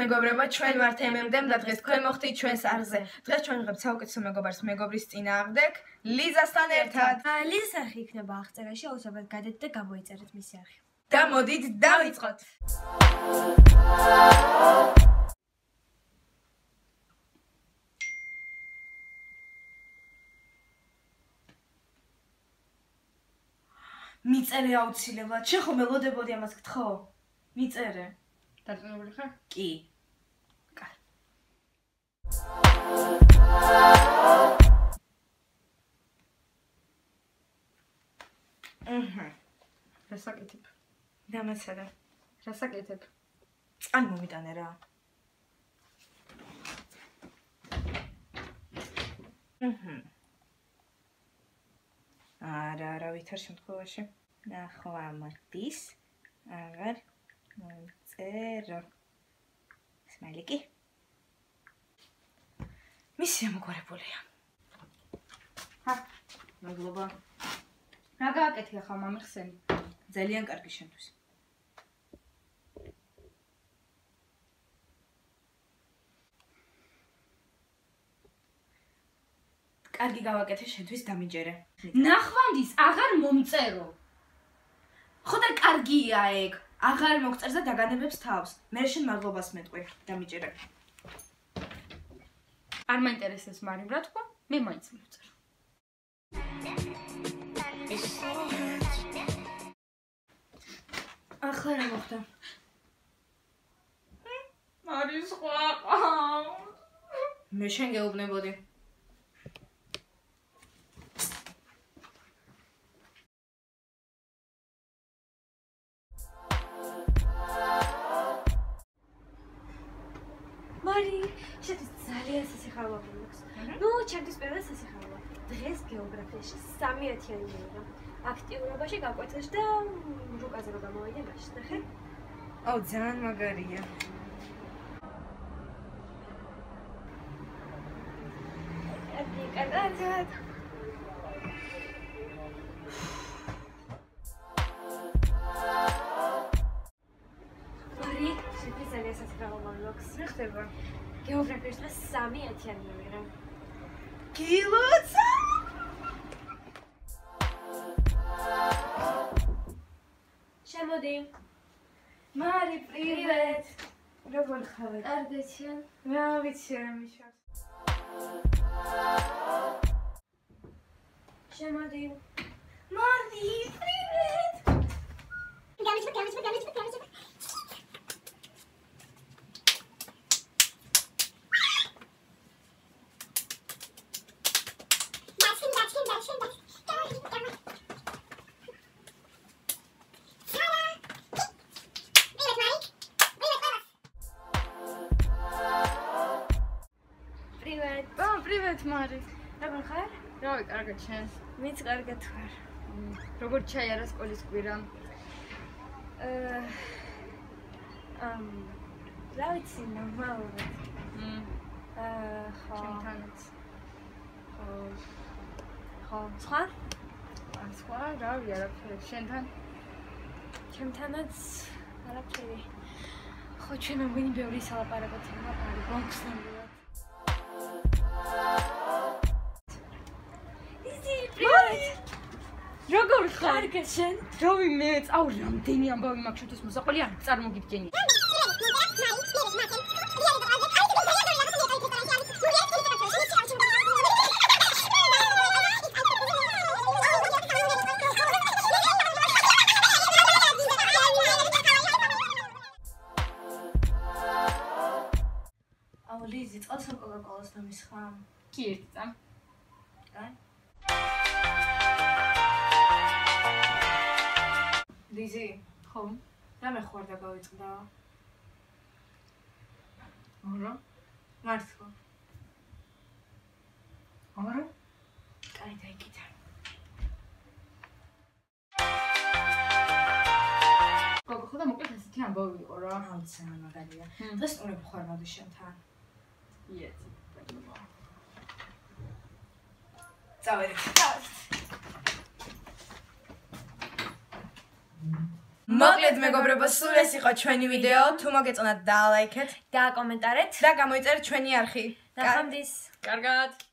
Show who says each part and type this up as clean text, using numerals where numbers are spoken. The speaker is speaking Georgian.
Speaker 1: მეგობრებო, ჩვენ ვართ MM-დემ და დღეს თქვენ მოხდით ჩვენს არზე. დღეს ჩვენ ვიღებთ საუკეთესო მეგობარს მეგობრის წინააღმდეგ, ლიზასთან ერთად.
Speaker 2: ლიზას არხი იქნება აღწერაში, აუცილებლად გადეთ და გამოიწერეთ მისი არხი.
Speaker 1: და მოდით დავიწყოთ. მიწერე აუცილებლად. შენ ხომ ელოდებოდი ამას გთხოვ? მიწერე.
Speaker 3: დარწმუნებული ხარ?
Speaker 1: კი. კარ.
Speaker 3: რასაკეთებ?
Speaker 1: დამეცადე.
Speaker 3: რასაკეთებ?
Speaker 1: წყალი მომიტანე რა. არა, ვითარ შემთხვევაში. ნახვამდის აღარ მომწერო. სმაილიკი. მისი ამოგვარებულია.
Speaker 3: მადლობა. რა გააკეთე ახლა მამიხსენი?
Speaker 1: ძალიან კარგი შენთვის. კარგი გავაკეთე შენთვის დამიჯერე.
Speaker 3: ნახვამდის აღარ მომწერო.
Speaker 1: ხო და კარგია ეგ. აღარ მოგწერს და დაგანებებს თავს. მე შენ მადლობას მეტყვი. დამიჯერე.
Speaker 3: არ მაინტერესებს მაგრამ რა თქვა? მე მაინც მივწერო.
Speaker 1: ახლა რა მოხდა?
Speaker 3: არის სხვა.
Speaker 1: მე შენ გეუბნებოდი.
Speaker 2: მარი, შეთვის ძალიან სასიხარულო მაქვს. ნუ, ჩემთვის პირველად სასიხარულო. დღეს გეოგრაფიაში 3-იანი მივიღე. აქტიურობაში გაკვეთეს და რუკაზე რომ გამოვიდე მაშინ, ნახე?
Speaker 1: აუ, ძალიან მაგარია.
Speaker 2: კარგად. მარი, შეთვის ძალიან სასიხარულო მაქვს.
Speaker 1: რა ხდება?
Speaker 2: გეოგრაფიაში დღეს 3-იანი მივიღე.
Speaker 1: გილოცა?
Speaker 2: შემოდი.
Speaker 1: მარი, პრივეტ. როგორ ხარ?
Speaker 2: კარგად შენ?
Speaker 1: რა ვიცი რა მიშავს.
Speaker 2: შემოდი.
Speaker 1: მარი, პრივეტ.
Speaker 3: პრივეტ მარი.
Speaker 2: როგორ ხარ?
Speaker 3: რავი, კარგად შენ.
Speaker 2: მეც კარგად ვარ.
Speaker 3: როგორ ჩაიარა სკოლის კვირა?
Speaker 2: რა ვიცი, ნორმალურად. ხო.
Speaker 3: ჩემთანაც.
Speaker 2: ხო. სხვა?
Speaker 3: სხვა, რავი, არაფერი. შენთან?
Speaker 2: ჩემთანაც არაფერი. ხო, ჩვენ მგონი ბევრი სალაპარაკო თემა არის, გონგსნებულად.
Speaker 3: როგორ ხარ?
Speaker 2: კარგად შენ?
Speaker 3: რავი, მე წავ რამდენი ამბავი მაქვს შუთვის მოსაყოლი არ წარმოგიდგენი.
Speaker 1: აუ, ლიზი, წყალს ან კოკაკოლას დამისხა?
Speaker 3: კი, ერთი წამ.
Speaker 1: კაი. ლიზი,
Speaker 3: ხო.
Speaker 1: რამე ხوار და გავიწყდა?
Speaker 3: არა.
Speaker 1: მართლა.
Speaker 3: არა.
Speaker 1: კაი, დაიკიდა.
Speaker 3: გოგო, ხო და მოკლედ ესეთი ამბავი იყო რა.
Speaker 1: აუ, ძალიან მაგარია. დღეს სტუმრები ხوار მოდი შენთან.
Speaker 3: იეცი.
Speaker 1: წავედი. მოკლედ მეგობრებო, სულ ეს იყო ჩვენი ვიდეო. თუ მოგეწონათ, დაალაიქეთ
Speaker 2: და კომენტარეთ
Speaker 1: და გამოიწერეთ ჩვენი არხი.
Speaker 2: ნახვამდის.
Speaker 3: კარგად.